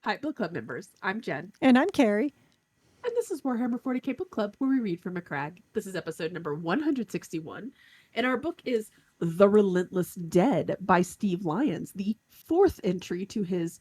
Hi, Book Club members. I'm Jen. And I'm Carrie. And this is Warhammer 40k Book Club, where we read from a crag. This is episode number 161. And our book is The Relentless Dead by Steve Lyons, the fourth entry to his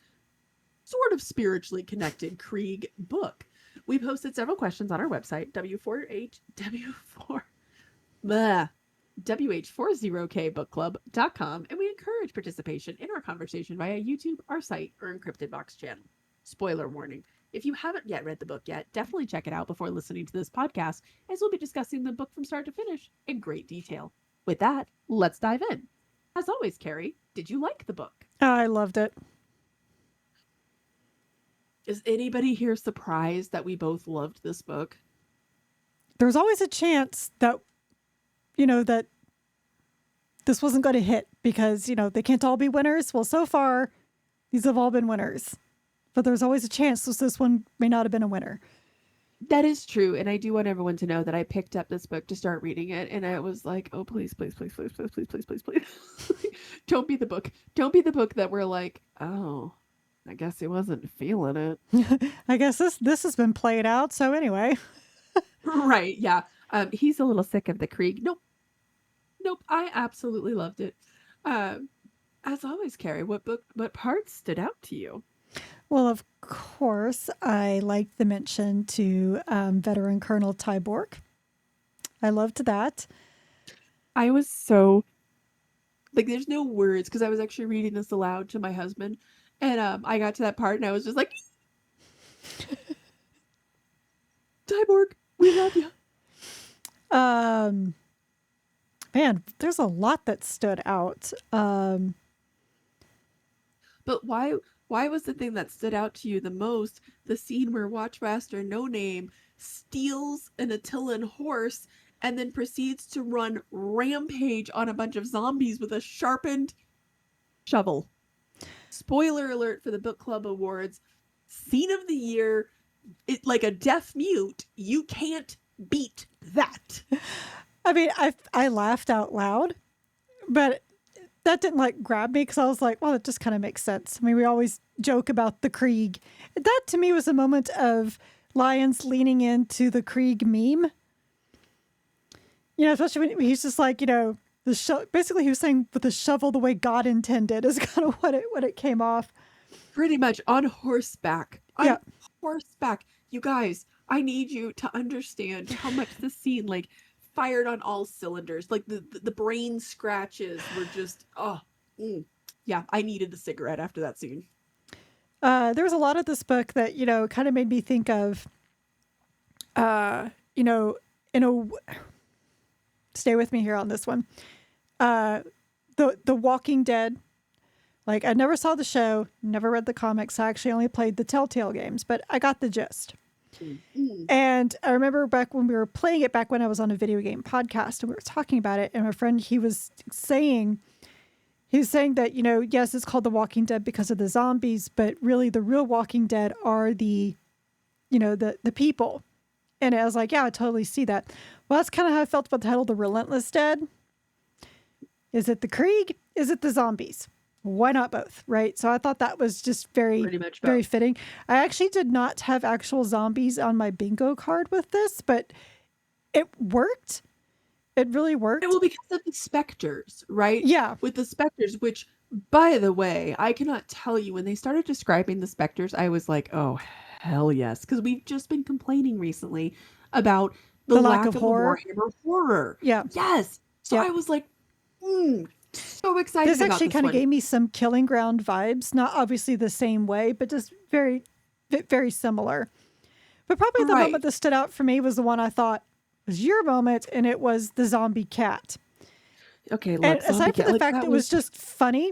sort of spiritually connected Krieg book. We posted several questions on our website, WH40kbookclub.com, and we encourage participation in our conversation via YouTube, our site, or Encrypted Box channel. Spoiler warning. If you haven't yet read the book yet, definitely check it out before listening to this podcast, as we'll be discussing the book from start to finish in great detail. With that, let's dive in. As always, Carrie, did you like the book? I loved it. Is anybody here surprised that we both loved this book? There's always a chance that, that this wasn't going to hit because, they can't all be winners. Well, so far, these have all been winners. But there's always a chance that this one may not have been a winner. That is true. And I do want everyone to know that I picked up this book to start reading it. And I was like, oh, please, please, please, please, please, please, please, please, please. Don't be the book. Don't be the book that we're like, oh, I guess he wasn't feeling it. I guess this has been played out. So anyway. Right. Yeah. He's a little sick of the Krieg. Nope. I absolutely loved it. As always, Carrie, what parts stood out to you? Well, of course, I liked the mention to veteran Colonel Tyborg. I loved that. I was so, there's no words, because I was actually reading this aloud to my husband, and I got to that part, and I was just like, Tyborg, we love you. Man, there's a lot that stood out. But why was the thing that stood out to you the most the scene where Watchmaster No Name steals an Attilan horse and then proceeds to run rampage on a bunch of zombies with a sharpened shovel? Spoiler alert for the book club awards. Scene of the year, like a deaf mute. You can't beat that. I mean, I laughed out loud, but that didn't grab me because I was like, well, it just kind of makes sense. I mean, we always joke about the Krieg. That to me was a moment of Lyons leaning into the Krieg meme. Especially when he's just like, basically he was saying with the shovel the way God intended is kind of what it came off. Pretty much on horseback. Yeah. Horseback. You guys, I need you to understand how much this scene fired on all cylinders. The brain scratches were just yeah, I needed a cigarette after that scene. There was a lot of this book that kind of made me think of stay with me here on this one, the Walking Dead. I never saw the show, never read the comics. I actually only played the Telltale games, but I got the gist. Mm-hmm. And I remember back when we were playing it, back when I was on a video game podcast and we were talking about it, and my friend, he was saying that, yes, it's called The Walking Dead because of the zombies, but really the real Walking Dead are the people. And I was like, yeah, I totally see that. Well, that's kind of how I felt about the title, The Relentless Dead. Is it the Krieg? Is it the zombies? Why not both, right? So I thought that was just very fitting. I actually did not have actual zombies on my bingo card with this, but it worked. It really worked. Well, because of the specters, right? Yeah. With the specters, which, by the way, I cannot tell you, when they started describing the specters, I was like, oh, hell yes. Because we've just been complaining recently about the lack of horror. Warhammer horror. Yeah. Yes. So I was like, so excited. This actually kind of gave me some Killing Ground vibes. Not obviously the same way, but just very, very similar. But probably the moment that stood out for me was the one I thought was your moment, and it was the zombie cat. Okay, and aside from the fact that it was just funny,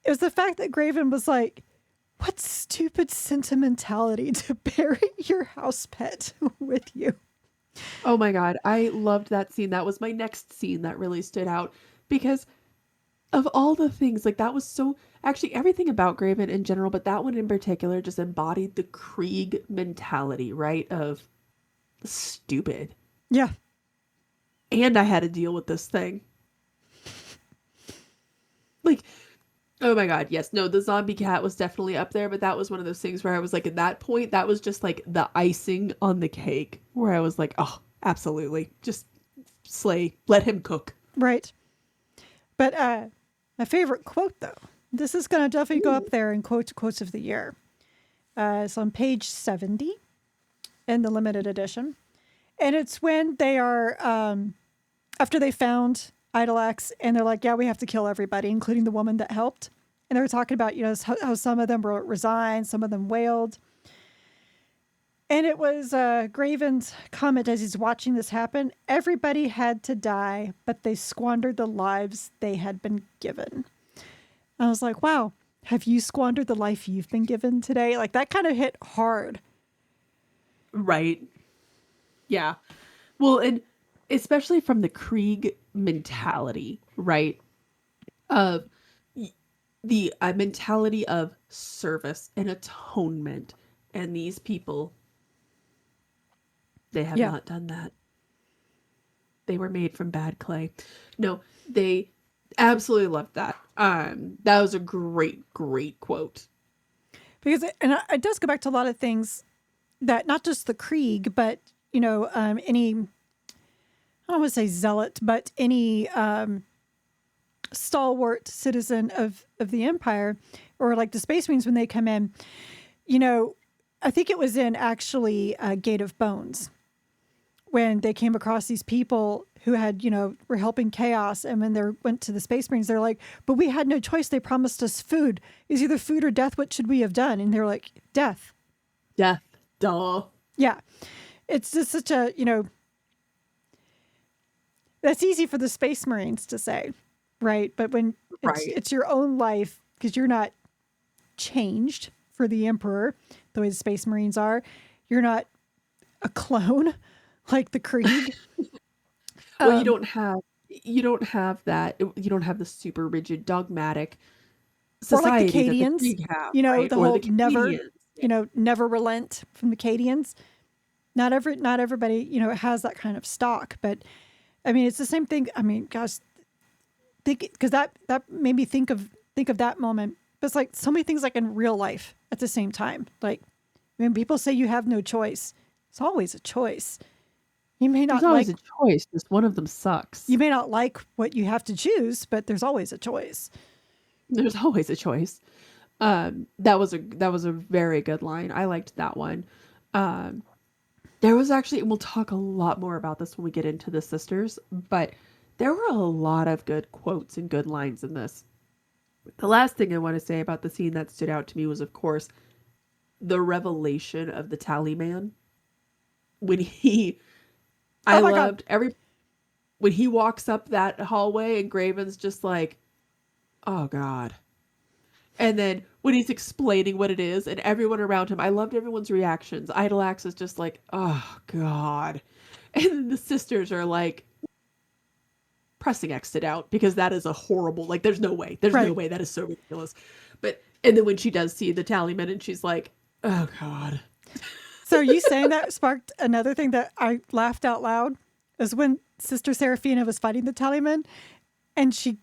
it was the fact that Graven was like, what stupid sentimentality to bury your house pet with you. Oh my God, I loved that scene. That was my next scene that really stood out. Because of all the things, that was so, actually everything about Graven in general, but that one in particular just embodied the Krieg mentality, right? Of stupid. Yeah. And I had to deal with this thing. Oh my god, yes. No, the zombie cat was definitely up there, but that was one of those things where I was like, at that point, that was just like the icing on the cake, where I was like, oh, absolutely. Just slay. Let him cook. Right. But my favorite quote, though, this is going to definitely go Ooh. up there in quotes of the year. It's on page 70 in the limited edition. And it's when they are, after they found Idolax, and they're like, yeah, we have to kill everybody, including the woman that helped. And they were talking about, how some of them were resigned, some of them wailed. And it was Graven's comment as he's watching this happen. Everybody had to die, but they squandered the lives they had been given. I was like, wow, have you squandered the life you've been given today? Like that kind of hit hard. Right. Yeah. Well, and especially from the Krieg mentality, right? Of the mentality of service and atonement. And these people, they have Yeah. not done that. They were made from bad clay. No, they absolutely loved that. That was a great, great quote. Because it does go back to a lot of things that not just the Krieg, but, any, I don't want to say zealot, but any stalwart citizen of the Empire, or like the Space Marines when they come in, I think it was in actually Gate of Bones when they came across these people who had, were helping Chaos. And when they went to the Space Marines, they're like, but we had no choice. They promised us food. It's either food or death. What should we have done? And they're like, death. Death. Duh. Yeah. It's just such a, that's easy for the Space Marines to say, right? But when Right. it's your own life, because you're not changed for the Emperor the way the Space Marines are, you're not a clone like the Krieg. Well, you don't have that. You don't have the super rigid, dogmatic Or like the society that the Cadians, Krieg have, right? the Or the whole never, Canadians. Yeah. never relent from the Cadians. Not everybody, has that kind of stock, but I mean, it's the same thing. I mean, gosh, because that made me think of that moment. But it's like so many things like in real life at the same time. Like when people say you have no choice, it's always a choice. You may There's not always like a choice. Just one of them sucks. you may not like what you have to choose, but there's always a choice. There's always a choice. That was a very good line. I liked that one. Um, there was actually, and we'll talk a lot more about this when we get into the sisters, but there were a lot of good quotes and good lines in this. The last thing I want to say about the scene that stood out to me was, of course, the revelation of the tally man. When I Oh my God. loved when he walks up that hallway and Graven's just like, oh God. And then when he's explaining what it is and everyone around him, I loved everyone's reactions. Idolax is just like, oh God. And then the sisters are like pressing exit out because that is a horrible, like, there's no way. There's no Right. way. That is so ridiculous. And then when she does see the tallyman and she's like, oh God. So you saying that sparked another thing that I laughed out loud is when Sister Seraphina was fighting the Tallyman and she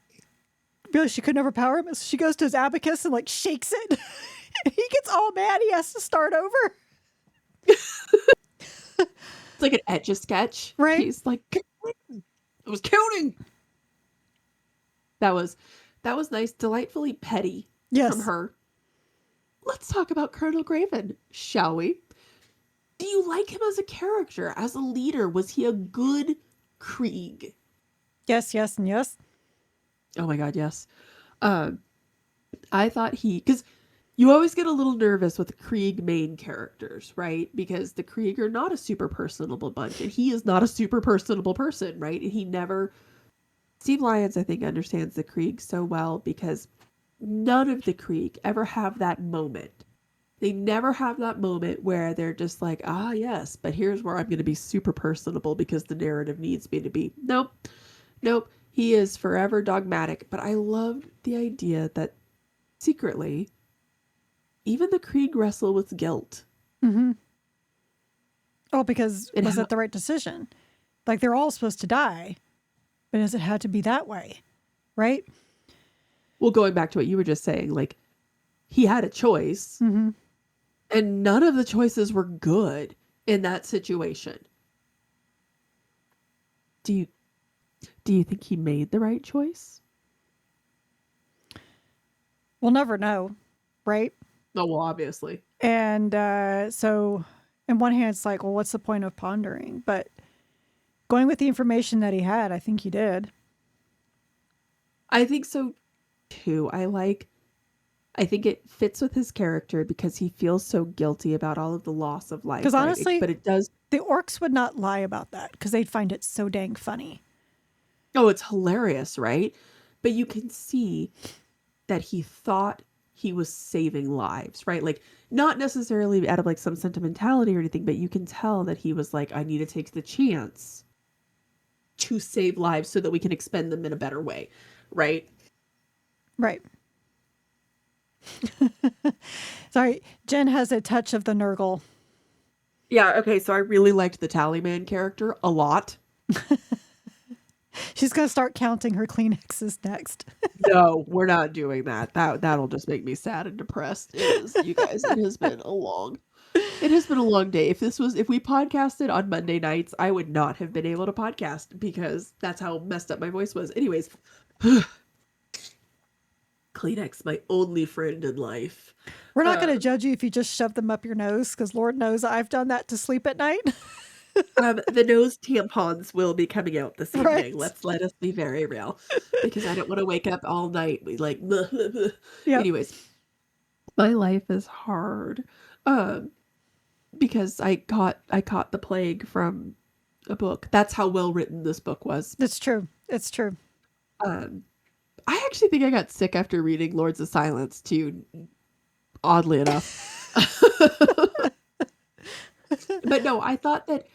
realized she couldn't overpower him. So she goes to his abacus and like shakes it. And he gets all mad. He has to start over. It's like an Etch-a-Sketch. Right. He's like, I was counting. That was nice, delightfully petty Yes. from her. Let's talk about Colonel Graven, shall we? Do you like him as a character, as a leader? Was he a good Krieg? Yes, yes, and yes. Oh my God, yes. I thought because you always get a little nervous with the Krieg main characters, right? Because the Krieg are not a super personable bunch, and he is not a super personable person, right? And he never. Steve Lyons, I think, understands the Krieg so well because none of the Krieg ever have that moment. They never have that moment where they're just like, ah, yes, but here's where I'm going to be super personable because the narrative needs me to be. Nope. Nope. He is forever dogmatic. But I loved the idea that secretly, even the Krieg wrestle with guilt. Mm-hmm. Oh, because And was how, it the right decision? Like they're all supposed to die, but does it have to be that way? Right? Well, going back to what you were just saying, like, he had a choice, Mm-hmm. and none of the choices were good in that situation. Do you think he made the right choice? We'll never know, right? Oh, well, obviously. And so, on one hand, it's like, well, what's the point of pondering? But going with the information that he had, I think he did. I think so too. I think it fits with his character because he feels so guilty about all of the loss of Because life, right? honestly, But it does. the orcs would not lie about that because they'd find it so dang funny. Oh, it's hilarious, right? But you can see that he thought he was saving lives, right? Like, not necessarily out of like some sentimentality or anything, but you can tell that he was like, I need to take the chance to save lives so that we can expend them in a better way, right? Right. Sorry, Jen has a touch of the Nurgle. Yeah, okay, so I really liked the Tallyman character a lot. She's going to start counting her Kleenexes next. No, we're not doing that. That'll just make me sad and depressed. It is, you guys. It has been a long day. If we podcasted on Monday nights, I would not have been able to podcast because that's how messed up my voice was. Anyways, Kleenex, my only friend in life. We're not going to judge you if you just shove them up your nose, because Lord knows I've done that to sleep at night. The nose tampons will be coming out this evening. Right. Let us be very real, because I don't want to wake up all night like. Yep. Anyways, my life is hard, because I caught the plague from a book. That's how well written this book was. It's true. It's true. I actually think I got sick after reading Lords of Silence too, oddly enough. But no, I thought that,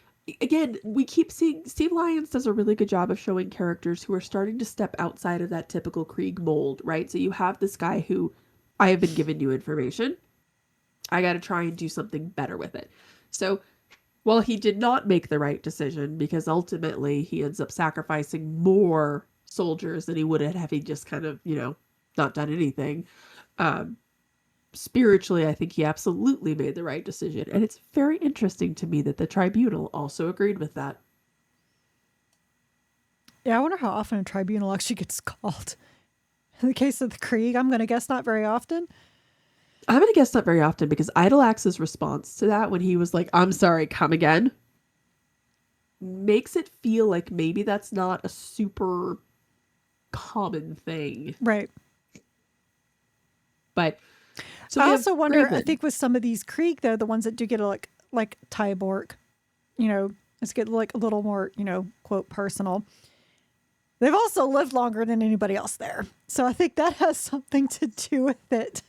again, we keep seeing Steve Lyons does a really good job of showing characters who are starting to step outside of that typical Krieg mold, right? So you have this guy who, I have been given new information. I got to try and do something better with it. So while he did not make the right decision, because ultimately he ends up sacrificing more soldiers than he would have he just kind of, not done anything. Spiritually, I think he absolutely made the right decision. And it's very interesting to me that the tribunal also agreed with that. Yeah, I wonder how often a tribunal actually gets called. In the case of the Krieg, I'm going to guess not very often. I'm going to guess not very often, because Idleaxe's response to that when he was like, I'm sorry, come again, makes it feel like maybe that's not a super common thing. Right. But so I also wonder, Raven. I think with some of these Krieg, though, the ones that do get like Tyborg, let's get like a little more, quote, personal. They've also lived longer than anybody else there. So I think that has something to do with it.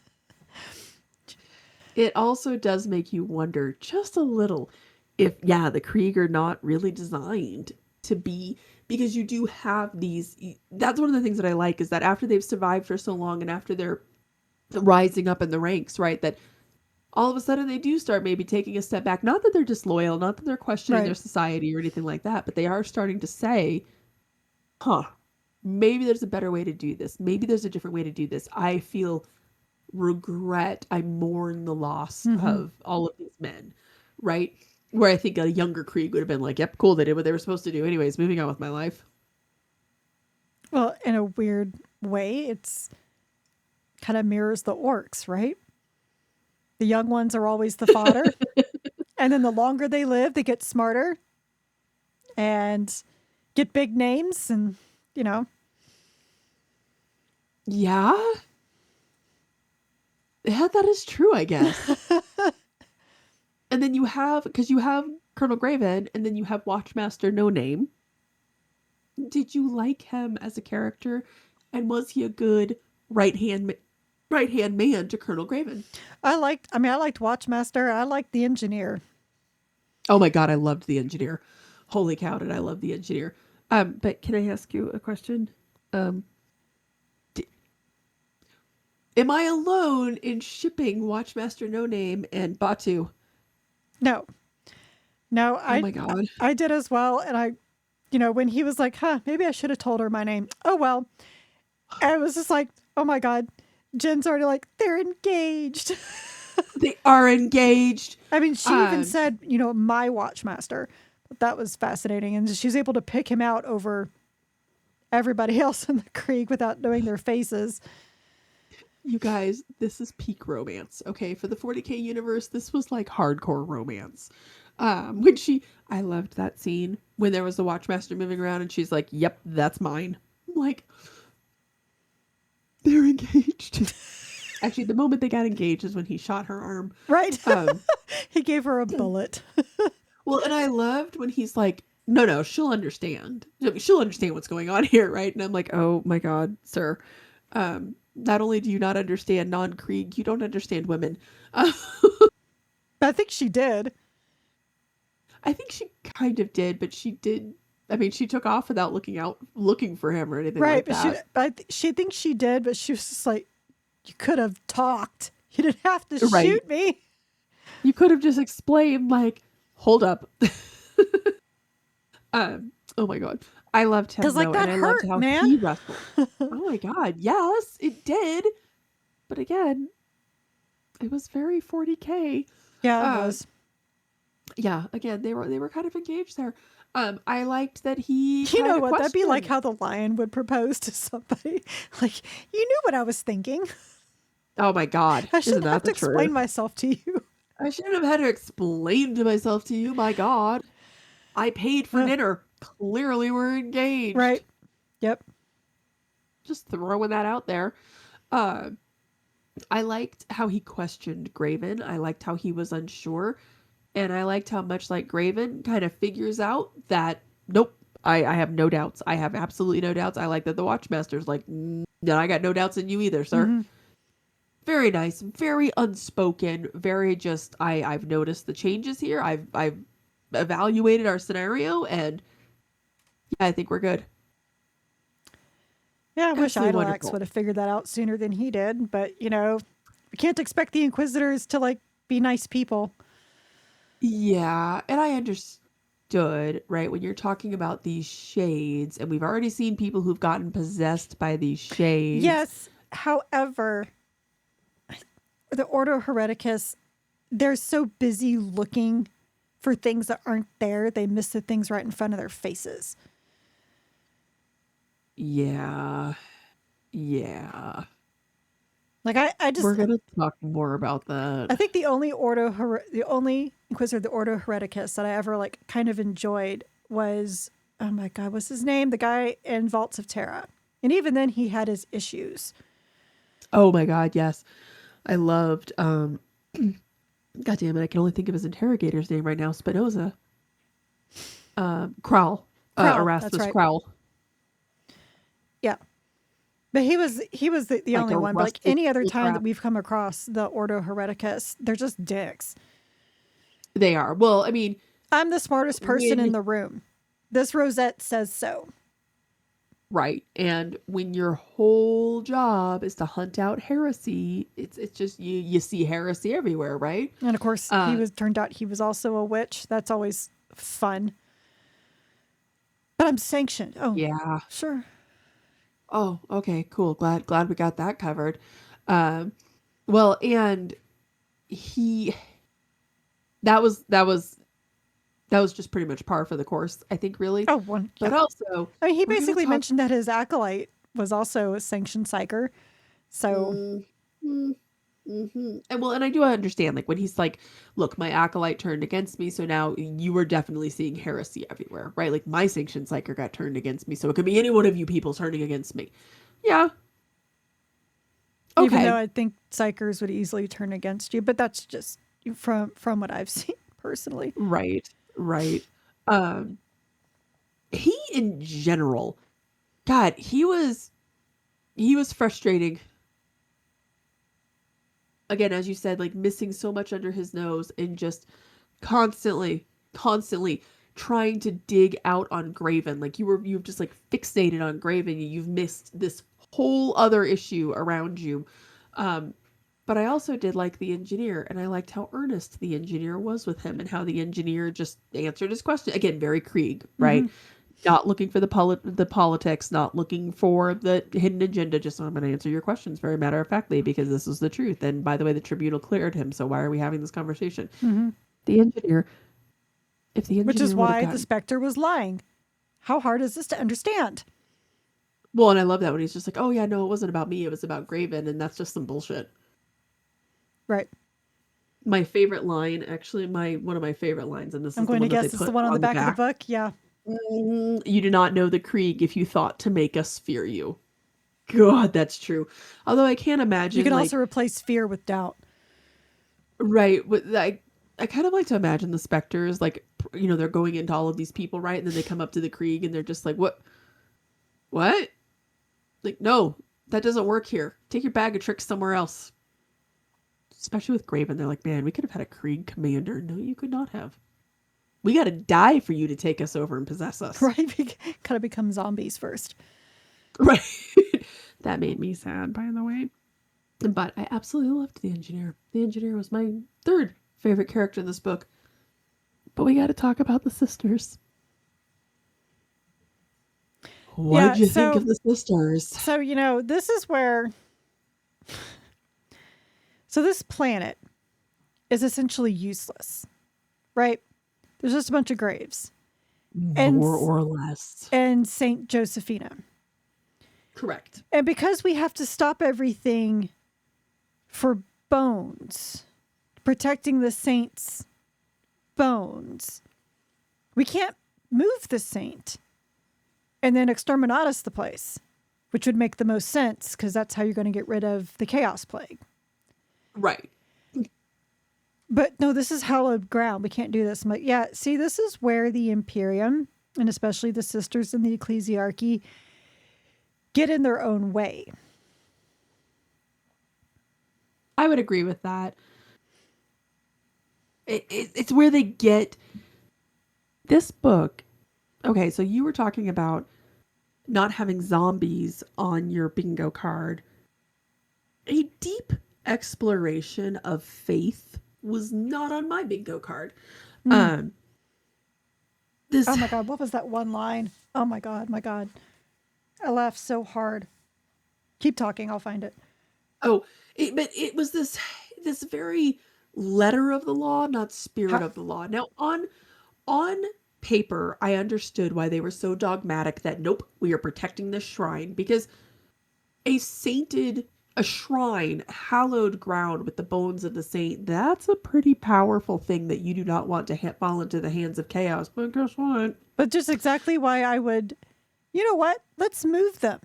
It also does make you wonder just a little if, the Krieg are not really designed to be, because you do have these, that's one of the things that I like, is that after they've survived for so long and after they're rising up in the ranks, right, that all of a sudden they do start maybe taking a step back. Not that they're disloyal, not that they're questioning their society or anything like that, but they are starting to say, maybe there's a better way to do this. Maybe there's a different way to do this. I feel regret. I mourn the loss of all of these men, right? Where I think a younger Krieg would have been like, yep, cool, they did what they were supposed to do. Anyways, moving on with my life. Well, in a weird way, it's kind of mirrors the orcs, right? The young ones are always the fodder. And then the longer they live, they get smarter and get big names and, Yeah. Yeah, that is true, I guess. And then you have Colonel Graven, and then you have Watchmaster No Name. Did you like him as a character? And was he a good right-hand man to Colonel Graven? I liked Watchmaster. I liked the engineer. Oh my God, I loved the engineer. Holy cow, did I love the engineer. But can I ask you a question? Am I alone in shipping Watchmaster No Name and Batu? No, Oh my God. I did as well. And I, when he was like, maybe I should have told her my name. Oh, well, and it was just like, Oh my God. Jen's already like, they're engaged. They are engaged. I mean, she even said, my watchmaster. That was fascinating. And she was able to pick him out over everybody else in the Krieg without knowing their faces. You guys, this is peak romance. Okay, for the 40k universe, this was like hardcore romance. I loved that scene when there was the watchmaster moving around and she's like, "Yep, that's mine." I'm like, they're engaged. Actually, the moment they got engaged is when he shot her arm. Right. He gave her a bullet. Well, and I loved when he's like, no, she'll understand. She'll understand what's going on here, right? And I'm like, oh my God, sir. Not only do you not understand non-Krieg, you don't understand women. I think she did. I think she kind of did, but she did. I mean, she took off without looking for him or anything like that. But she thinks she did, but she was just like, you could have talked. You didn't have to shoot me. You could have just explained, like, hold up. Oh my God. I loved him, like, that and I hurt, loved how man. he wrestled. Oh my God. Yes, it did. But again, it was very 40k. Yeah, it was. Yeah, again, they were kind of engaged there. I liked that he. You know what? That'd be like how the lion would propose to somebody. Like, you knew what I was thinking. Oh my God! I shouldn't have to explain myself to you. I shouldn't have had to explain to myself to you. My God, I paid for dinner. Clearly, we're engaged. Right. Yep. Just throwing that out there. I liked how he questioned Graven. I liked how he was unsure. And I liked how much like Graven kind of figures out that, nope, I have no doubts. I have absolutely no doubts. I like that the Watchmaster's like, no, I got no doubts in you either, sir. Mm-hmm. Very nice, very unspoken, very just, I've noticed the changes here. I've evaluated our scenario, and yeah, I think we're good. Yeah, I wish Idolax would have figured that out sooner than he did. But, we can't expect the Inquisitors to, like, be nice people. Yeah, and I understood, right, when you're talking about these shades, and we've already seen people who've gotten possessed by these shades. Yes, however, the Ordo Hereticus, they're so busy looking for things that aren't there, they miss the things right in front of their faces. Yeah. Like I just, we're gonna talk more about that. I think the only Inquisitor, the Ordo Hereticus that I ever like kind of enjoyed was, oh my God, what's his name? The guy in Vaults of Terra, and even then he had his issues. Oh my God, yes, I loved. God damn it, I can only think of his interrogator's name right now. Spinoza. Krall. Erasmus right. Krall. Yeah. But he was the like only one. But like any other time that we've come across the Ordo Hereticus, they're just dicks. They are. Well, I mean, I'm the smartest person in the room. This rosette says so. Right. And when your whole job is to hunt out heresy, it's just you see heresy everywhere, right? And of course, turned out he was also a witch. That's always fun. But I'm sanctioned. Oh, yeah, sure. Oh, okay, cool. Glad we got that covered. Well, and that was just pretty much par for the course, I think, really. Oh, one. But also, I mean, he basically mentioned that his acolyte was also a sanctioned psyker. So. Mm-hmm. And I do understand, like, when he's like, look, my acolyte turned against me, so now you were definitely seeing heresy everywhere, right? Like, my sanctioned psyker got turned against me, so it could be any one of you people turning against me. Yeah. Okay. Even though I think psychers would easily turn against you, but that's just from what I've seen personally. Right. He, in general, God, he was frustrating. Again, as you said, like missing so much under his nose and just constantly trying to dig out on Graven. Like you've just like fixated on Graven. You've missed this whole other issue around you. But I also did like the engineer, and I liked how earnest the engineer was with him and how the engineer just answered his question. Again, very Krieg, right? Mm-hmm. Not looking for the politics, not looking for the hidden agenda. Just I'm going to answer your questions very matter of factly because this is the truth. And by the way, the tribunal cleared him. So why are we having this conversation? Mm-hmm. The engineer, if the Which is engineer would have why the gotten, Spectre was lying. How hard is this to understand? well, and I love that when he's just like, oh yeah, no, it wasn't about me. It was about Graven. And that's just some bullshit. Right. My favorite line, actually, one of my favorite lines, and this I'm is the going to one that they guess it's put the one on the on the back of the back. book. Yeah. You do not know the Krieg if you thought to make us fear you. God, that's true. Although I can't imagine, You can like, also replace fear with doubt. right, I kind of like to imagine the Spectres, like, they're going into all of these people, right? And then they come up to the Krieg and they're just like, what? Like, no, that doesn't work here. Take your bag of tricks somewhere else. Especially with Graven, they're like, man, we could have had a Krieg commander. No, you could not have. We got to die for you to take us over and possess us. Right? We kind of become zombies first. Right. That made me sad, by the way. But I absolutely loved the engineer. The engineer was my third favorite character in this book. But we got to talk about the sisters. What did you think of the sisters? So, this is where. So, this planet is essentially useless, right? There's just a bunch of graves. More or less. And Saint Josephina. Correct. And because we have to stop everything for bones, protecting the saint's bones, we can't move the saint and then exterminatus the place, which would make the most sense because that's how you're going to get rid of the chaos plague. Right. But no, this is hallowed ground. We can't do this. I'm like, yeah, see, this is where the Imperium, and especially the sisters in the ecclesiarchy, get in their own way. I would agree with that. It's where they get this book. Okay, so you were talking about not having zombies on your bingo card. A deep exploration of faith was not on my bingo card. Oh my God, what was that one line? Oh my God. I laughed so hard. Keep talking, I'll find it. But it was this very letter of the law, not spirit of the law. Now on paper, I understood why they were so dogmatic that nope, we are protecting this shrine because a shrine, hallowed ground with the bones of the saint, that's a pretty powerful thing that you do not want to fall into the hands of chaos. But guess what? But just exactly why I would, you know what? Let's move them.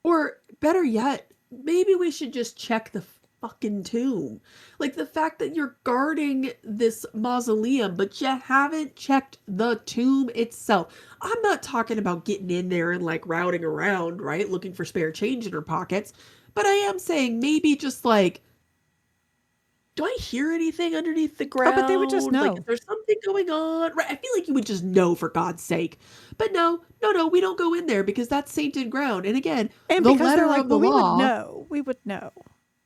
Or better yet, maybe we should just check the fucking tomb. Like the fact that you're guarding this mausoleum, but you haven't checked the tomb itself. I'm not talking about getting in there and like routing around, right? Looking for spare change in her pockets. But I am saying maybe just like, do I hear anything underneath the ground? Oh, but they would just know. Like, is there something going on? Right? I feel like you would just know for God's sake. But no, we don't go in there because that's sainted ground. And again, and the because letter they're like, of the well, law. we would know.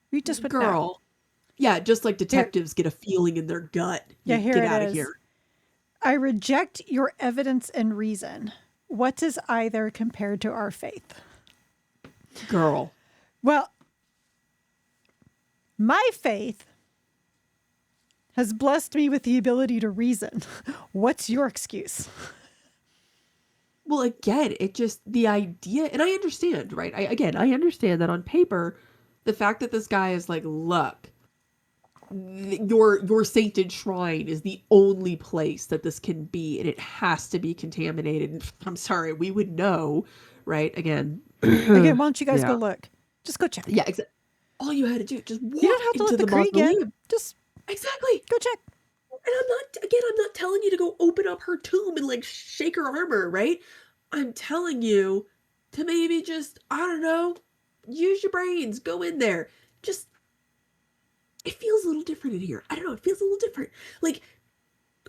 We just would know. Girl. Yeah, just like detectives get a feeling in their gut. Yeah, here get it out is. of here. I reject your evidence and reason. What is either compared to our faith? Girl. Well, my faith has blessed me with the ability to reason. What's your excuse? Well, again, the idea, and I understand, right? I understand that on paper, the fact that this guy is like, look, your sainted shrine is the only place that this can be, and it has to be contaminated. I'm sorry, we would know, right? Again, why don't you guys go look? Just go check. Yeah, exactly. All you had to do, just walk you don't have to into let the Krieg mausoleum. in. Just exactly go check. And I'm not telling you to go open up her tomb and like shake her armor, right? I'm telling you to maybe just, I don't know, use your brains, go in there. Just, it feels a little different in here. I don't know, it feels a little different. Like,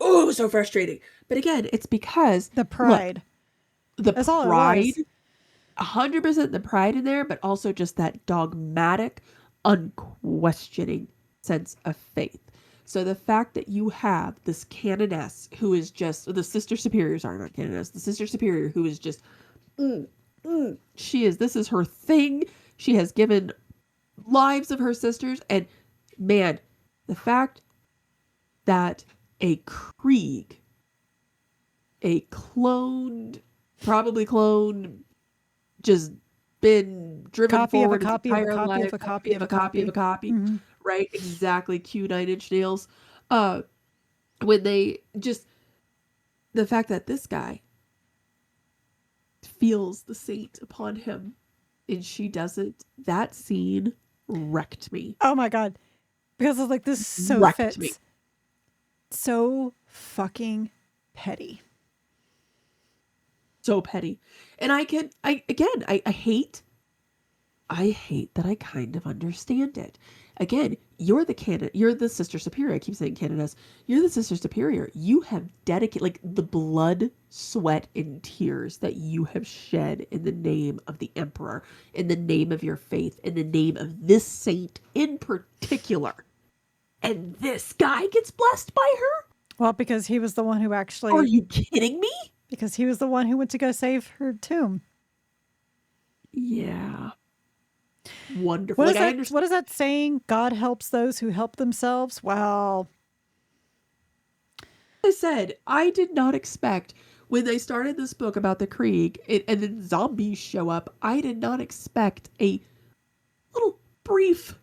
oh, it was so frustrating. But again, it's because the pride. Look, the pride, 100% the pride in there, but also just that dogmatic, unquestioning sense of faith. So the fact that you have this canoness who is just, the sister superiors are not canoness, the sister superior who is just, this is her thing. She has given lives of her sisters. And man, the fact that a Krieg, a cloned, probably cloned, just been driven Copy of a forward his copy of a entire copy life, of a copy of a copy. of a copy, Mm-hmm. right? Exactly. Cue Nine Inch Nails. When they just, the fact that this guy feels the saint upon him and she doesn't, that scene wrecked me. Oh my God. Because I was like, this so Wrecked me. fits. So fucking petty. So petty. And I hate that I kind of understand it. Again, you're the sister superior. I keep saying Canada's. You're the sister superior. You have dedicated, like, the blood, sweat, and tears that you have shed in the name of the emperor, in the name of your faith, in the name of this saint in particular. And this guy gets blessed by her? Well, because he was the one who actually... Are you kidding me? Because he was the one who went to go save her tomb. Yeah. Wonderful. What is that saying? God helps those who help themselves? Well, I said, I did not expect, when they started this book about the Krieg and then zombies show up, I did not expect a little brief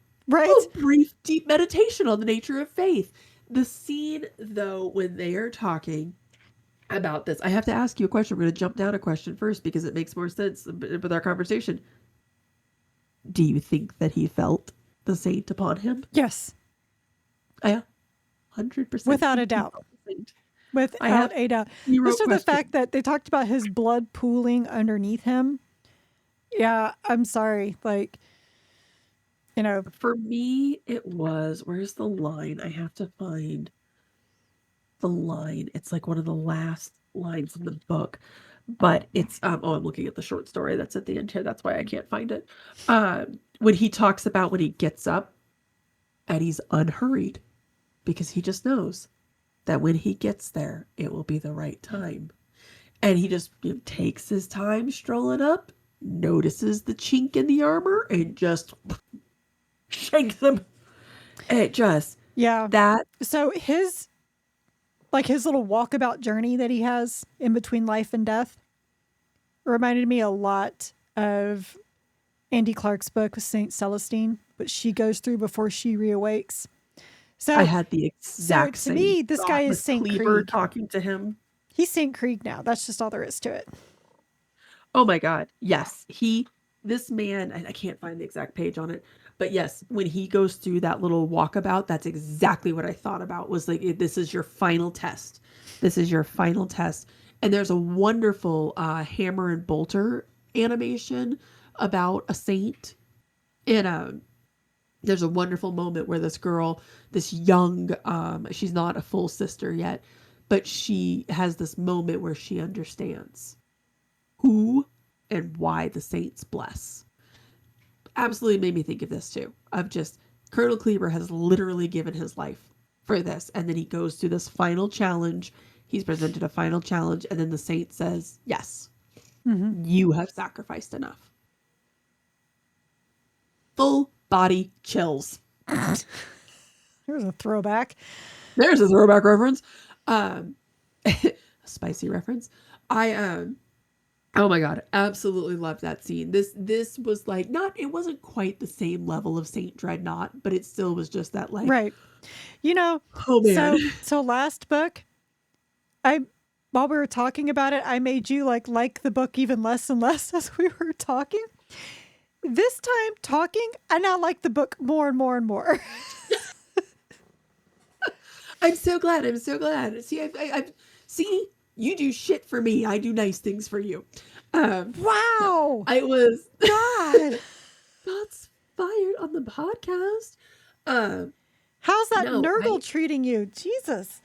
deep meditation on the nature of faith. The scene, though, when they are talking about this, I have to ask you a question. We're going to jump down a question first because it makes more sense with our conversation. Do you think that he felt the saint upon him? Yes. Yeah. 100%. Without a doubt. Without a doubt. Just the fact that they talked about his blood pooling underneath him. Yeah, I'm sorry. Like, you know. For me, it was, where's the line? I have to find the line. It's like one of the last lines in the book. But it's, I'm looking at the short story that's at the end here. That's why I can't find it. When he talks about when he gets up and he's unhurried because he just knows that when he gets there, it will be the right time. And he just takes his time strolling up, notices the chink in the armor, and just shakes him. And it just, So his little walkabout journey that he has in between life and death reminded me a lot of Andy Clark's book, Saint Celestine, which she goes through before she reawakes. So I had the exact same. To me, this guy is Saint Krieg. Talking to him. He's Saint Krieg now. That's just all there is to it. Oh my God. Yes. This man, I can't find the exact page on it, but yes, when he goes through that little walkabout, that's exactly what I thought about, was like, this is your final test. This is your final test. And there's a wonderful Hammer and Bolter animation about a saint. And there's a wonderful moment where this girl, this young, she's not a full sister yet, but she has this moment where she understands who and why the saints bless. Absolutely made me think of this too. Of just, Colonel Kleber has literally given his life for this. And then he goes through this final challenge. He's presented a final challenge. And then the saint says, yes, you have sacrificed enough. Full body chills. There's a throwback. There's a throwback reference. A spicy reference. Oh my God, absolutely loved that scene. This was like, it wasn't quite the same level of Saint Dreadnought, but it still was just that, like, right. Oh man. So last book, while we were talking about it, I made you like the book even less and less as we were talking. This time talking, I now like the book more and more and more. I'm so glad. See, I see, you do shit for me. I do nice things for you. Wow. I was God. Shots fired on the podcast. How's that Nurgle treating you? Jesus.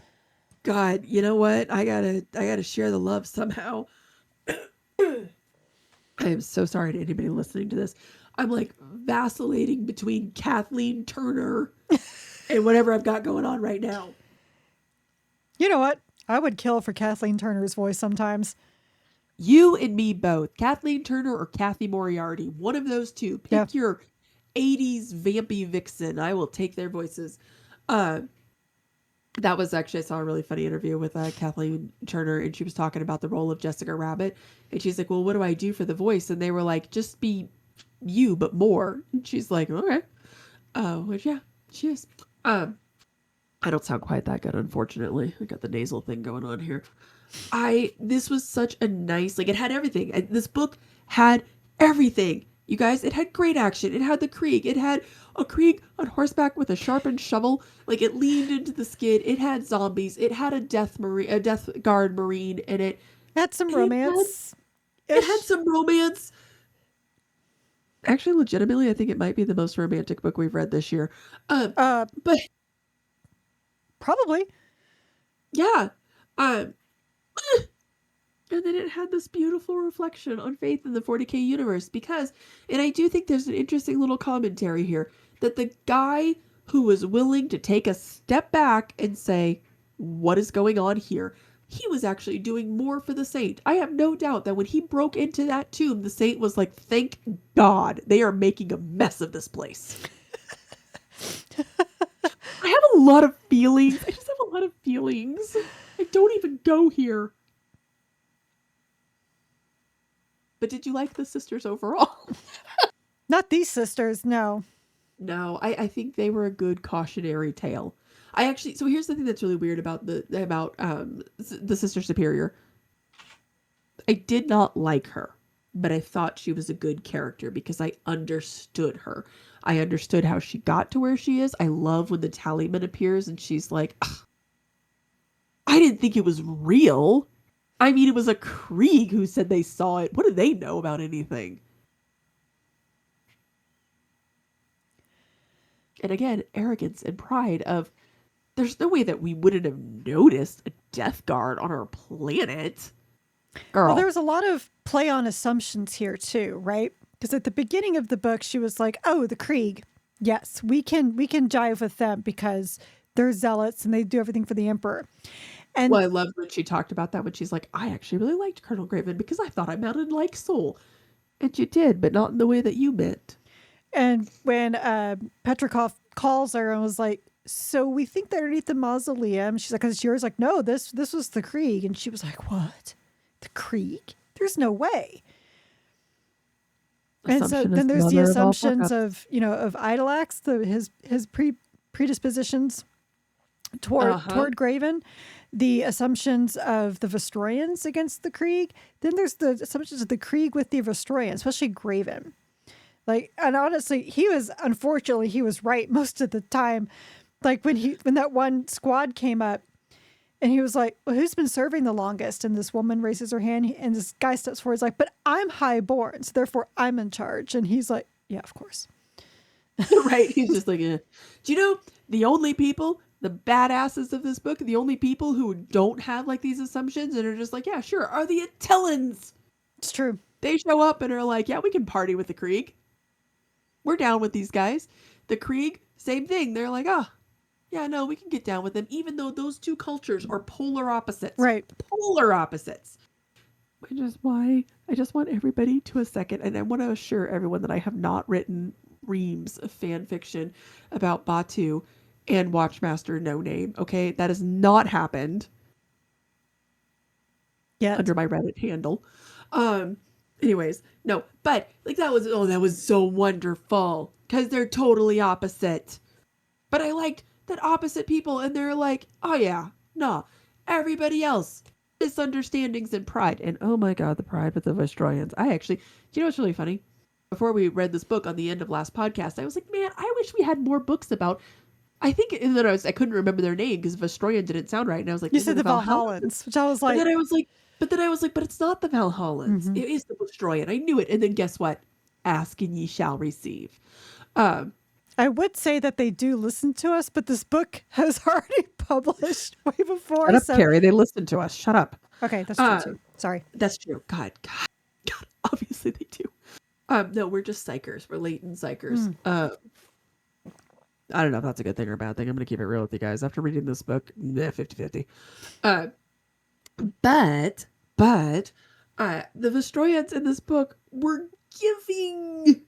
God, you know what? I gotta share the love somehow. I am so sorry to anybody listening to this. I'm like vacillating between Kathleen Turner and whatever I've got going on right now. You know what? I would kill for Kathleen Turner's voice sometimes. You and me both. Kathleen Turner or Kathy Moriarty. One of those two. Pick your 80s vampy vixen. I will take their voices. That was actually, I saw a really funny interview with Kathleen Turner, and she was talking about the role of Jessica Rabbit. And she's like, well, what do I do for the voice? And they were like, just be you, but more. And she's like, okay. Which, yeah, she is. I don't sound quite that good, unfortunately. I got the nasal thing going on here. This was such a nice, like, it had everything. This book had everything. You guys, it had great action. It had the Krieg. It had a Krieg on horseback with a sharpened shovel. Like, it leaned into the skid. It had zombies. It had a Death Guard Marine in it. It had some romance. It had some romance. Actually, legitimately, I think it might be the most romantic book we've read this year. But probably. Yeah. And then it had this beautiful reflection on faith in the 40k universe because, and I do think there's an interesting little commentary here, that the guy who was willing to take a step back and say, what is going on here? He was actually doing more for the saint. I have no doubt that when he broke into that tomb, the saint was like, thank God they are making a mess of this place. I have a lot of feelings. I just have a lot of feelings. I don't even go here. But did you like the sisters overall? Not these sisters, no. No, I think they were a good cautionary tale. So here's the thing that's really weird about the Sister Superior. I did not like her, but I thought she was a good character because I understood her. I understood how she got to where she is. I love when the Tallyman appears and she's like, I didn't think it was real. I mean, it was a Krieg who said they saw it. What do they know about anything? And again, arrogance and pride of, there's no way that we wouldn't have noticed a Death Guard on our planet. Girl. Well, there was a lot of play on assumptions here too, right? Because at the beginning of the book, she was like, oh, the Krieg. Yes, we can jive with them because they're zealots and they do everything for the Emperor. And well, I love when she talked about that when she's like, I actually really liked Colonel Graven because I thought I mounted like Soul. And you did, but not in the way that you meant. And when Petrikov calls her and was like, so we think they're underneath the mausoleum. She's like, is yours? Like, no, this was the Krieg. And she was like, what? The Krieg? There's no way. And so then there's the assumptions of Idolax, his predispositions toward Graven, the assumptions of the Vestroyans against the Krieg. Then there's the assumptions of the Krieg with the Vestroyans, especially Graven. Like, and honestly, he was right most of the time. Like when that one squad came up and he was like, well, who's been serving the longest? And this woman raises her hand and this guy steps forward. He's like, but I'm highborn, so therefore I'm in charge. And he's like, yeah, of course. Right. He's just like, do you know the only people, the badasses of this book, the only people who don't have like these assumptions and are just like, yeah, sure, are the Attillans. It's true. They show up and are like, yeah, we can party with the Krieg. We're down with these guys. The Krieg, same thing. They're like, yeah, no, we can get down with them, even though those two cultures are polar opposites. Right. Polar opposites. Which is why I just want everybody to a second, and I want to assure everyone that I have not written reams of fan fiction about Batu and Watchmaster No Name. Okay, that has not happened. Yeah. Under my Reddit handle. Anyways, no, but like that was so wonderful because they're totally opposite. But I liked that opposite people, and they're like, oh yeah, no, everybody else misunderstandings and pride, and oh my god, the pride with the Vestroyans. Do you know what's really funny? Before we read this book on the end of last podcast, I was like, man, I wish we had more books about. I think, and then I couldn't remember their name because Vestroyan didn't sound right, and I was like, you said the Valhallans, which I was like, but then I was like, but it's not the Valhallans. Mm-hmm. It is the Vestroyan. I knew it, and then guess what? Ask and ye shall receive. I would say that they do listen to us, but this book has already published way before. Shut up, Carrie. They listen to us. Shut up. Okay, that's true too. Sorry. That's true. God. Obviously they do. No, we're just psychers. We're latent psychers. I don't know if that's a good thing or a bad thing. I'm going to keep it real with you guys. After reading this book, 50-50. Uh, but, the Vestroyans in this book were giving...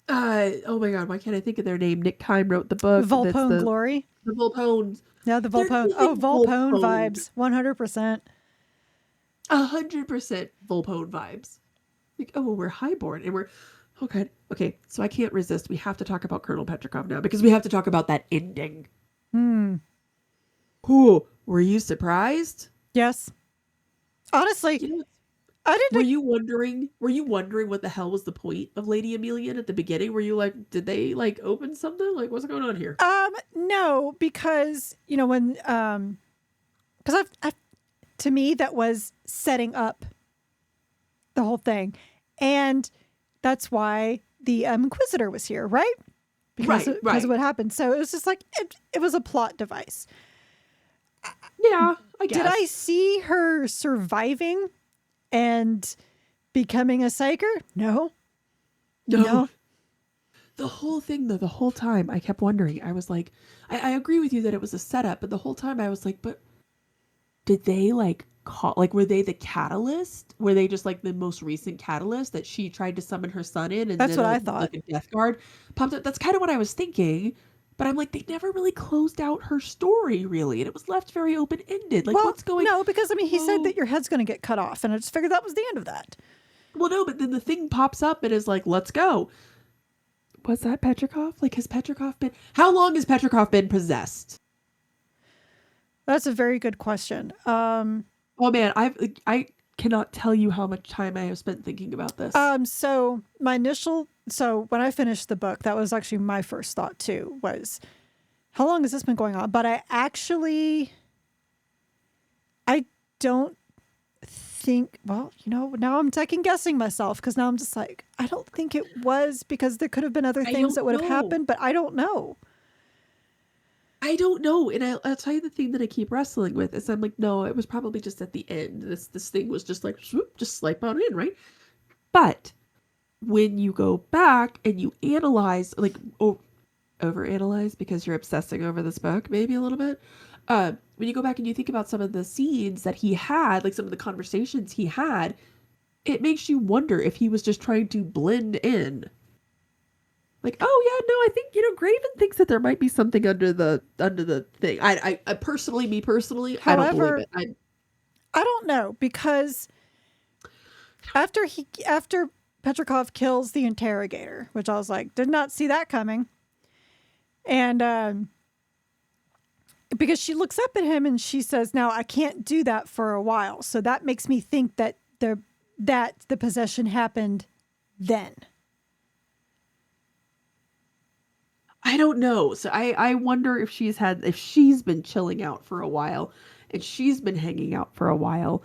oh my god, why can't I think of their name? Nick Kime wrote the book. That's Volpone Glory. the Volpones. Yeah, the They're Volpone. Oh, giving Volpone Volpone. vibes. 100%. 100% Volpone vibes. Like, oh, well, we're highborn and we're... Oh, God. Okay, so I can't resist. We have to talk about Colonel Petrikov now because we have to talk about that ending. Ooh, were you surprised? Yes. Honestly, You know, I didn't. were you wondering what the hell was the point of Lady Emelian at the beginning? Were you like, did they like open something? Like, what's going on here? No, because when because I've to me that was setting up the whole thing, and that's why the Inquisitor was here, right? Because of what happened. So it was just like it was a plot device. Yeah, I guess. Did I see her surviving and becoming a psyker? No. The whole thing, though, the whole time I kept wondering. I was like, I agree with you that it was a setup, but the whole time I was like, but did they like call, like, were they the catalyst? Were they just like the most recent catalyst that she tried to summon her son in, and That's then what I thought. like a death guard popped up? That's kind of what I was thinking. But I'm like, they never really closed out her story, really, and it was left very open ended. Like, what's going? No, because I mean, he said that your head's going to get cut off, and I just figured that was the end of that. Well, no, but then the thing pops up and is like, let's go. Was that Petrikov? Like, has Petrikov been... How long has Petrikov been possessed? That's a very good question. Oh, man, I cannot tell you how much time I have spent thinking about this. So when I finished the book, that was actually my first thought, too, was, how long has this been going on? But I don't think, well, now I'm second guessing myself, because now I'm just like, I don't think it was, because there could have been other things that would have happened, but I don't know. I don't know. And I'll tell you the thing that I keep wrestling with is I'm like, no, it was probably just at the end. This thing was just like, swoop, just slip on in, right? But when you go back and you analyze, like, overanalyze because you're obsessing over this book, maybe a little bit. When you go back and you think about some of the scenes that he had, like some of the conversations he had, it makes you wonder if he was just trying to blend in. Like, oh yeah, no, I think, Graven thinks that there might be something under the thing. I personally, However, I don't believe it. I don't know, because after Petrikov kills the interrogator, which I was like, did not see that coming. And because she looks up at him and she says, now I can't do that for a while. So that makes me think that the possession happened then. I don't know. So I wonder if she's been chilling out for a while and she's been hanging out for a while.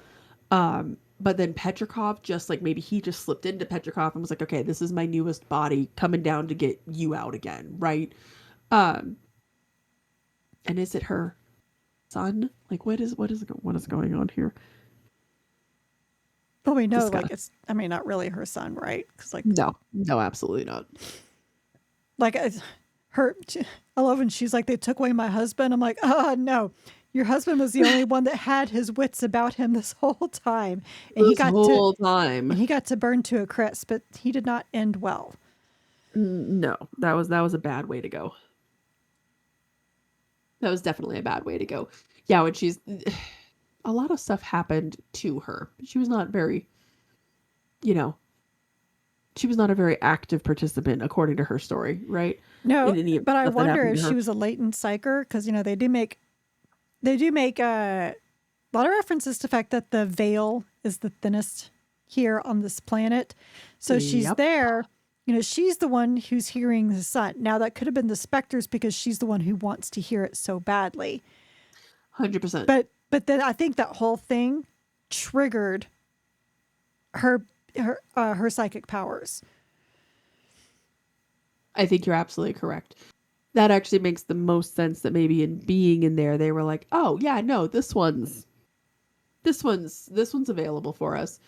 But then Petrikov just like, maybe he just slipped into Petrikov and was like, okay, this is my newest body coming down to get you out again. Right. And is it her son? Like, what is going on here? Well, we know, like, it's, I mean, not really her son, right? Because, like, no, absolutely not. Like, I love when she's like, they took away my husband. I'm like, no, your husband was the only one that had his wits about him this whole time. And he got to burn to a crisp, but he did not end well. No, that was a bad way to go. That was definitely a bad way to go. Yeah, when a lot of stuff happened to her. She was not very, she was not a very active participant according to her story, right? No, but I wonder if she was a latent psyker, because they do make a lot of references to the fact that the veil is the thinnest here on this planet. So she's there. She's the one who's hearing the son. Now, that could have been the specters because she's the one who wants to hear it so badly. 100%. But then I think that whole thing triggered her psychic powers. I think you're absolutely correct. That actually makes the most sense, that maybe in being in there, they were like, oh yeah, no, this one's available for us.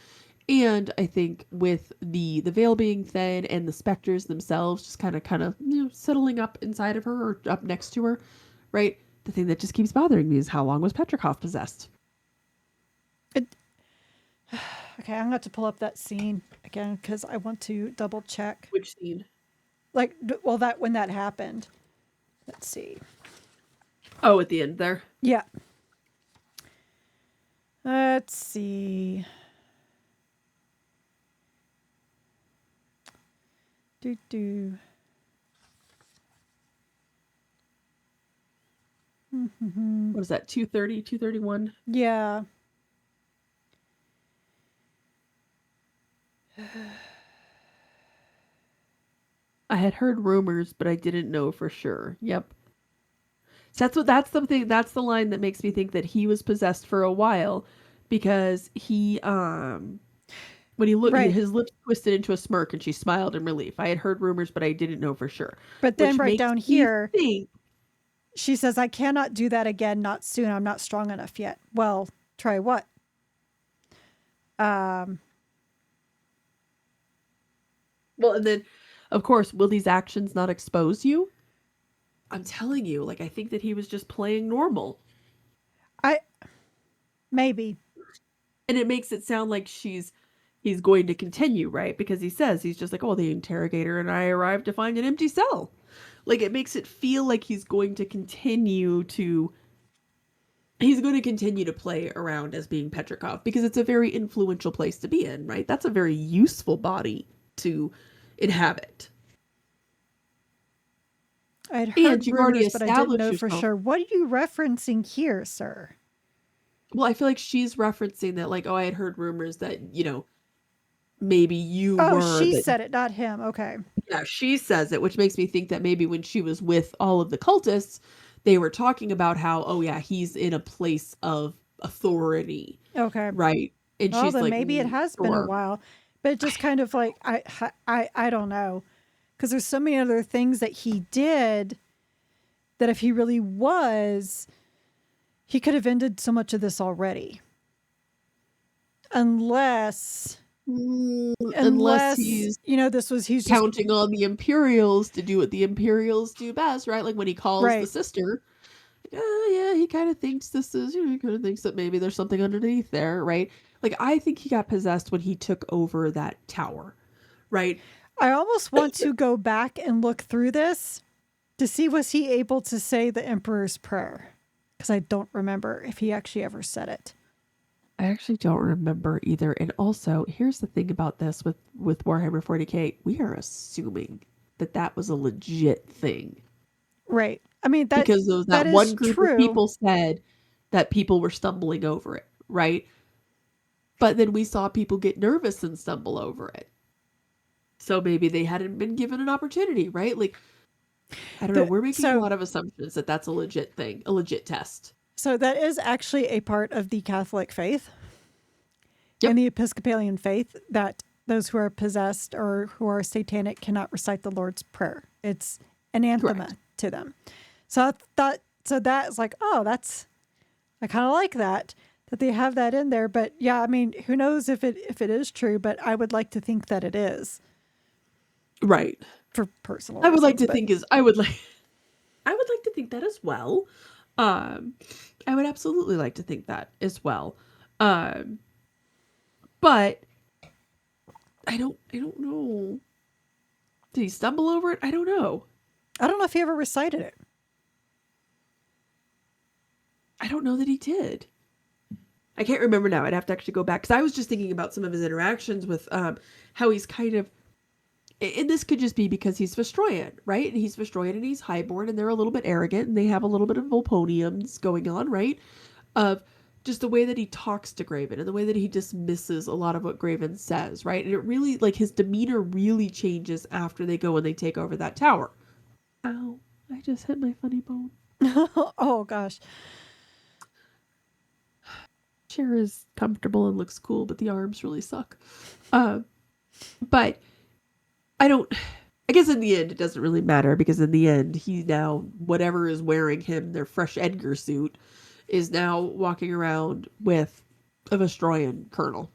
And I think with the veil being thin and the specters themselves just kind of settling up inside of her or up next to her, right? The thing that just keeps bothering me is how long was Petrikov possessed? It, okay, I'm going to have to pull up that scene again because I want to double check. Which scene? Like, well, that when that happened. Let's see. Oh, at the end there. Yeah. Let's see. Do. What was that? 2:30, 2:31? Yeah. I had heard rumors, but I didn't know for sure. Yep. So that's the line that makes me think that he was possessed for a while, because he when he looked, Right. his lips twisted into a smirk and she smiled in relief. I had heard rumors, but I didn't know for sure. But then Which right makes down me here, think, she says, I cannot do that again. Not soon. I'm not strong enough yet. Well, try what? well, and then, of course, will these actions not expose you? I'm telling you, like, I think that he was just playing normal. Maybe. And it makes it sound like he's going to continue, right? Because he says, he's just like, oh, the interrogator and I arrived to find an empty cell. Like, it makes it feel like he's going to continue to play around as being Petrikov, because it's a very influential place to be in, right? That's a very useful body to inhabit. I'd And heard you've already rumors, but I didn't established know for yourself. sure. What are you referencing here, sir? Well, I feel like she's referencing that, like, oh, I had heard rumors that, maybe you Oh, were, she that, said it, not him. Okay. yeah, she says it, which makes me think that maybe when she was with all of the cultists, they were talking about how, oh yeah, he's in a place of authority, Okay. right? And Well, she's then like, maybe it has been a sure. while, but it just kind of like, I don't know. Because there's so many other things that he did that if he really was, he could have ended so much of this already. Unless, Unless he's this was, he's just, counting on the Imperials to do what the Imperials do best, right? Like when he calls the right. sister, like, oh yeah, he kind of thinks this is, he kind of thinks that maybe there's something underneath there, right? Like, I think he got possessed when he took over that tower, right? I almost want to go back and look through this to see, was he able to say the Emperor's Prayer? Because I don't remember if he actually ever said it. I actually don't remember either. And also, here's the thing about this with Warhammer 40k, we are assuming that that was a legit thing. Right. I mean, Because that that is one group of true. people said that people were stumbling over it, right? But then we saw people get nervous and stumble over it. So maybe they hadn't been given an opportunity, right? Like, I don't know. We're making a lot of assumptions that that's a legit thing, a legit test. So that is actually a part of the Catholic faith Yep. and the Episcopalian faith, that those who are possessed or who are satanic cannot recite the Lord's Prayer. It's an anathema to them. So that is like, oh, I kind of like that they have that in there. But yeah, I mean, who knows if it is true, but I would like to think that it is. Right. For personal I would reasons, like to think I would like to think that as well. I would absolutely like to think that as well. But I don't know. Did he stumble over it? I don't know. I don't know if he ever recited it. I don't know that he did. I can't remember now. I'd have to actually go back, because I was just thinking about some of his interactions with how he's kind of, and this could just be because he's Vestroyan, right? And he's Vestroyan and he's highborn and they're a little bit arrogant and they have a little bit of Volponiums going on, right? Of just the way that he talks to Graven and the way that he dismisses a lot of what Graven says, right? And it really, like, his demeanor really changes after they go and they take over that tower. Ow, I just hit my funny bone. Oh, gosh. Chair is comfortable and looks cool, but the arms really suck. But I guess in the end, it doesn't really matter, because in the end, he now, whatever is wearing him, their fresh Edgar suit, is now walking around with a Vestroyan colonel.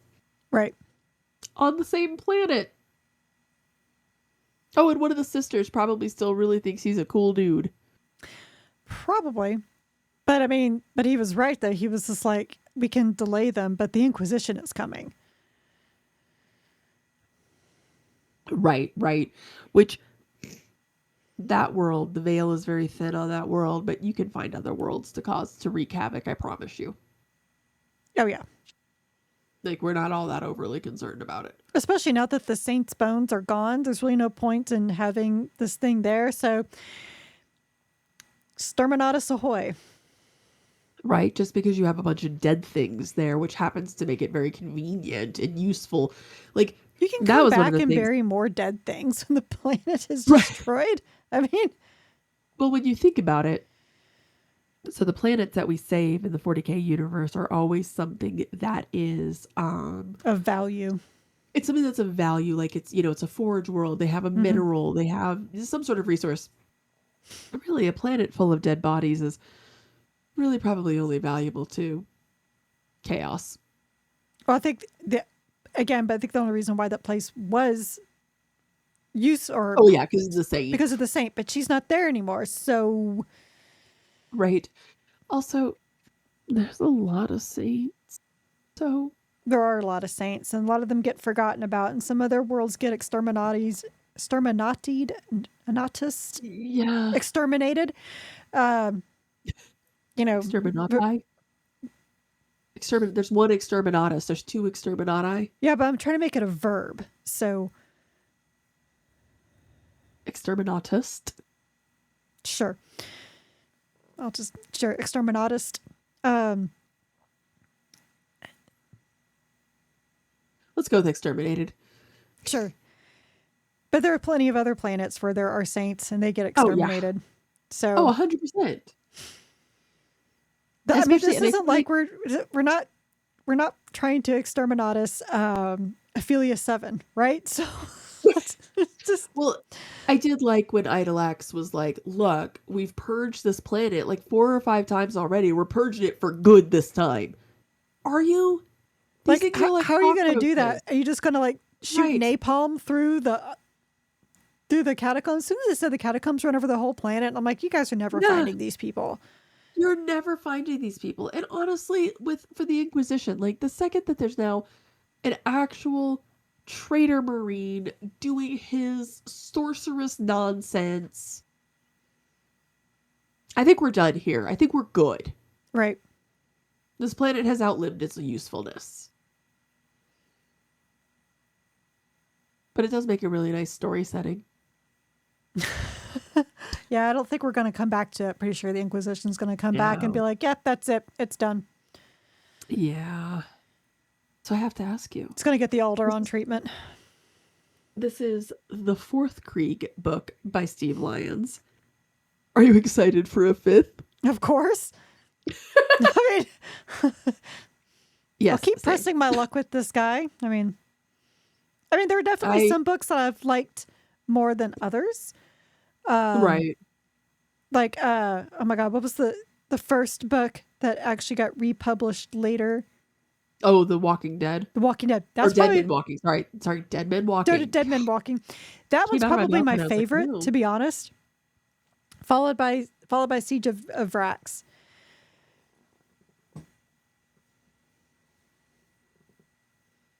Right. on the same planet. Oh, and one of the sisters probably still really thinks he's a cool dude. Probably. But I mean, but he was right though. He was just like, we can delay them, but the Inquisition is coming. Right. Which, that world, the veil is very thin on that world, but you can find other worlds to wreak havoc, I promise you. Oh yeah. Like, we're not all that overly concerned about it. Especially now that the Saints' bones are gone, there's really no point in having this thing there. So, Exterminatus ahoy. Right? Just because you have a bunch of dead things there, which happens to make it very convenient and useful. Like, you can that come was one back of the and things... bury more dead things when the planet is destroyed. I mean... Well, when you think about it, so the planets that we save in the 40k universe are always something that is of value. It's something that's of value. Like, it's, it's a forge world. They have a mineral. They have some sort of resource. Really, a planet full of dead bodies is really probably only valuable to chaos. Well, I think but I think the only reason why that place was oh yeah, because it's the saint. Because of the saint, but she's not there anymore. So, right. Also, there's a lot of saints. So there are a lot of saints, and a lot of them get forgotten about, and some other worlds get exterminated. Yeah. Exterminated. Exterminati. There's one exterminatus. There's two exterminati. Yeah, but I'm trying to make it a verb. So exterminatist. Sure. Exterminatist. Let's go with exterminated. Sure. But there are plenty of other planets where there are saints and they get exterminated. So 100%. I mean, this isn't like we're not trying to exterminatus Ophelia 7, right? So just... Well, I did like when Idolax was like, look, we've purged this planet like 4 or 5 times already. We're purging it for good this time. Are you? Like, how are you going to do that? Are you just going to like shoot napalm through the catacombs? As soon as they said the catacombs run over the whole planet, I'm like, you guys are never finding these people. You're never finding these people. And honestly, for the Inquisition, like the second that there's now an actual traitor marine doing his sorceress nonsense, I think we're done here. I think we're good. Right. This planet has outlived its usefulness. But it does make a really nice story setting. Yeah, I don't think we're going to come back to it. Pretty sure the Inquisition's going to come back and be like, yep, that's it. It's done. Yeah. So I have to ask you. It's going to get the Alderaan treatment. This is the 4th Krieg book by Steve Lyons. Are you excited for a 5th? Of course. I mean, yes. I'll keep pressing my luck with this guy. I mean, there are definitely some books that I've liked more than others. Right. Like, oh my God, what was the first book that actually got republished later? Oh, The Walking Dead. The Walking Dead. That's Dead Men Walking. Sorry, Dead Men Walking. Dead Men Walking. That one's probably my favorite, to be honest. Followed by Siege of Vrax.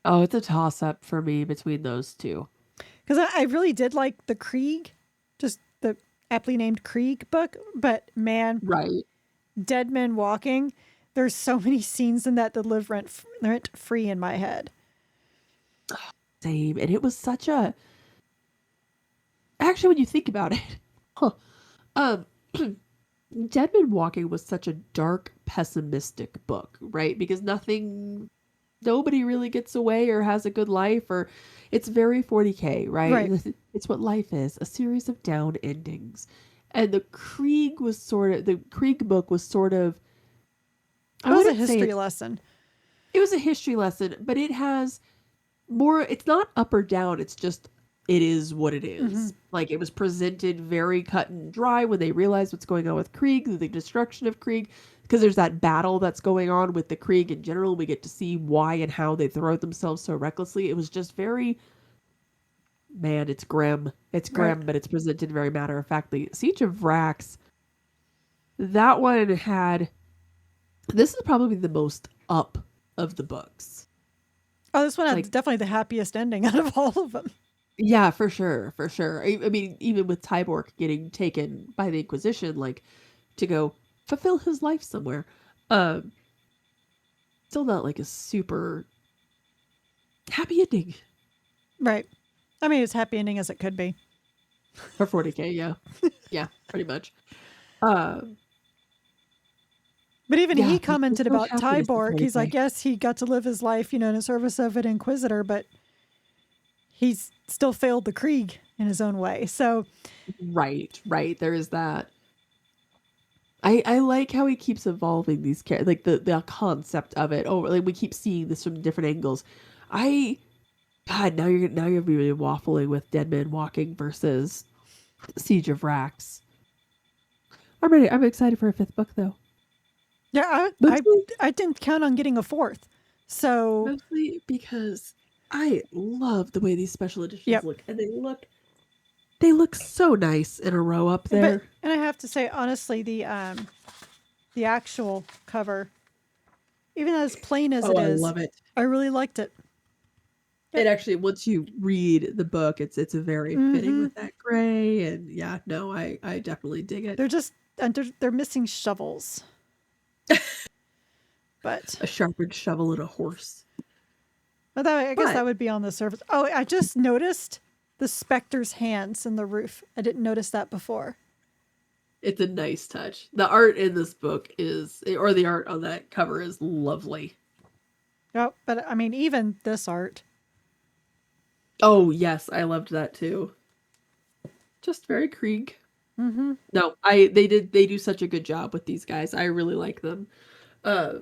Oh, it's a toss-up for me between those two. Because I really did like the Krieg, just the aptly named Krieg book, but man, right, Dead Men Walking, there's so many scenes in that live rent free in my head. Same, and it was such a... Actually, when you think about it, Dead Men Walking was such a dark, pessimistic book, right? Because nobody really gets away or has a good life, or it's very 40k, right? It's what life is, a series of down endings. And the Krieg book was sort of... It was a history lesson. It was a history lesson, but it has more, it's not up or down, it's just, it is what it is. Mm-hmm. Like, it was presented very cut and dry when they realized what's going on with Krieg, the destruction of Krieg. because there's that battle that's going on with the Krieg in general. We get to see why and how they throw themselves so recklessly. It was just very, man, it's grim. It's Right. grim, but it's presented very matter of factly. Siege of Vrax, that one had, this is probably the most up of the books. Oh, this one had Like, definitely the happiest ending out of all of them. yeah, for sure, for sure. I mean, even with Tyborg getting taken by the Inquisition, like, to go fulfill his life somewhere. Um, Still not like a super happy ending Right. I mean, as happy ending as it could be. for 40k. Yeah, yeah, pretty much. Um, But even yeah, he commented no about happiness in Tyborg. He's 40k. like, yes, he got to live his life, in the service of an Inquisitor, but he's still failed the Krieg in his own way. So, Right, right. There is that. I like how he keeps evolving these characters, like the concept of it. Oh, like we keep seeing this from different angles. I, God, now you're really waffling with Dead Man Walking versus Siege of Rax. I'm ready. I'm excited for a fifth book though. yeah, Mostly, I didn't count on getting a fourth. So, mostly because I love the way these special editions yep. look, and they look so nice in a row up But there. and I have to say honestly, the actual cover, even as plain as Oh, it I is, love it. I really liked it. It Yep. actually, once you read the book, it's a very fitting Mm-hmm. with that gray, and yeah, no, I definitely dig it. They're just they're missing shovels. But A sharpened shovel and a horse. I guess But that would be on the surface. Oh, I just noticed the specter's hands in the roof. I didn't notice that before. it's a nice touch. The art in this book is, or the art on that cover is lovely. Oh, but I mean, even this art. Oh yes, I loved that too. Just very Krieg. Mm-hmm. No, they do such a good job with these guys. I really like them. Uh,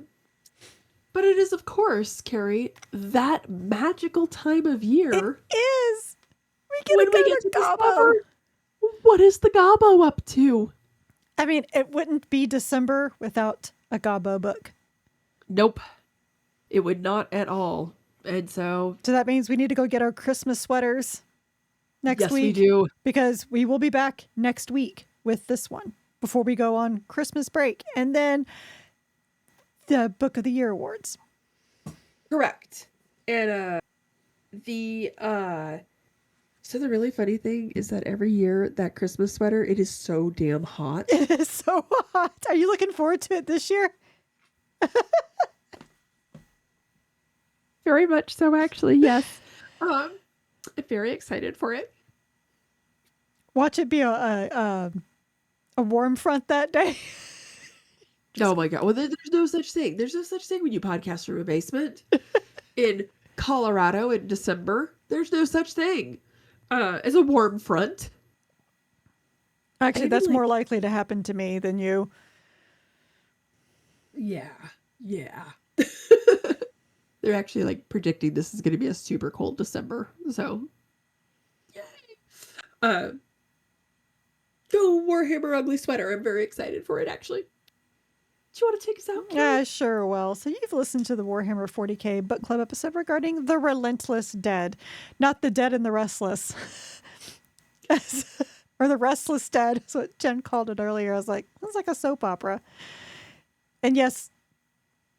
but it is, of course, Carrie, that magical time of It year is. We get to when we go get to to Gabo. discover what is the Gabo up to. I mean, it wouldn't be December without a Gabo book. Nope, it would not at all. And so, So that means we need to go get our Christmas sweaters next yes, we week do. because we will be back next week with this one before we go on Christmas break. And then the Book of the Year awards. Correct. And the so the really funny thing is that every year that Christmas sweater, it is so damn hot. It is so hot. Are you looking forward to it this year? Very much so, actually. Yes. I'm very excited for it. Watch it be a warm front that day. Oh my god! Well, there's no such thing. There's no such thing when you podcast from a basement in Colorado in December. There's no such thing as a warm front. Actually, I mean, that's like, more likely to happen to me than you. yeah, yeah. They're actually like predicting this is going to be a super cold December. So, yay! Uh, Go Warhammer Ugly Sweater. I'm very excited for it. Actually, do you want to take us out? Yeah, sure will. So you've listened to the Warhammer 40k book club episode regarding the Relentless Dead, not the Dead and the Restless, or the Restless Dead. Is what Jen called it earlier. I was like, it's like a soap opera. And yes,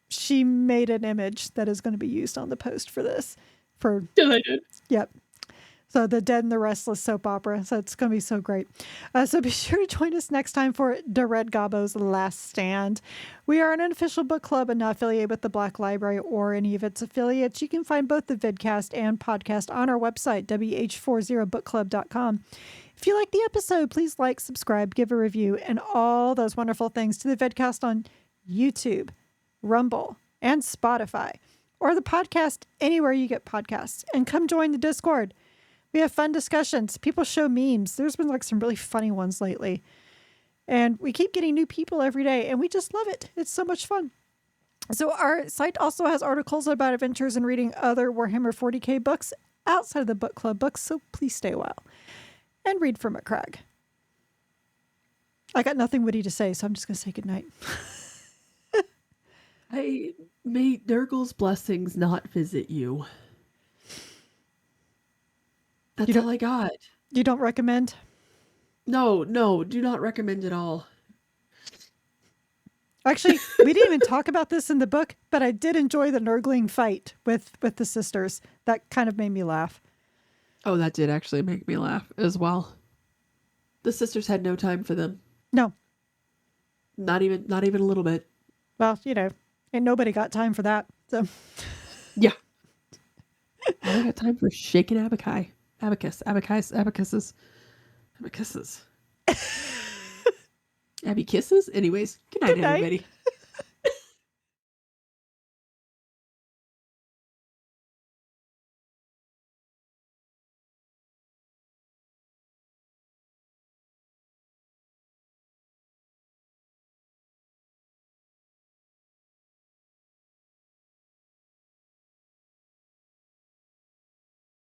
she made an image that is going to be used on the post for this. For Yeah, I did. yep. So the Dead and the Restless soap opera. So it's going to be so great. So be sure to join us next time for the Red Gobbo's Last Stand. We are an unofficial book club and not affiliated with the Black Library or any of its affiliates. You can find both the vidcast and podcast on our website, WH40bookclub.com. If you like the episode, please like, subscribe, give a review, and all those wonderful things to the vidcast on YouTube, Rumble, and Spotify, or the podcast anywhere you get podcasts. And come join the Discord. We have fun discussions. People show memes. There's been like some really funny ones lately. And we keep getting new people every day, and we just love it. It's so much fun. So our site also has articles about adventures and reading other Warhammer 40k books outside of the book club books, so please stay a while and read from it, Craig. I got nothing witty to say, so I'm just going to say goodnight. May Nurgle's blessings not visit you. You That's don't all I got. you don't recommend? No, no, do not recommend at all. Actually, we didn't even talk about this in the book, but I did enjoy the Nurgling fight with the sisters. That kind of made me laugh. Oh, that did actually make me laugh as well. The sisters had no time for them. No, Not even a little bit. well, ain't nobody got time for that. So Yeah. All I got time for shaking abacuses. Abby kisses. Anyways, good night, good night. everybody.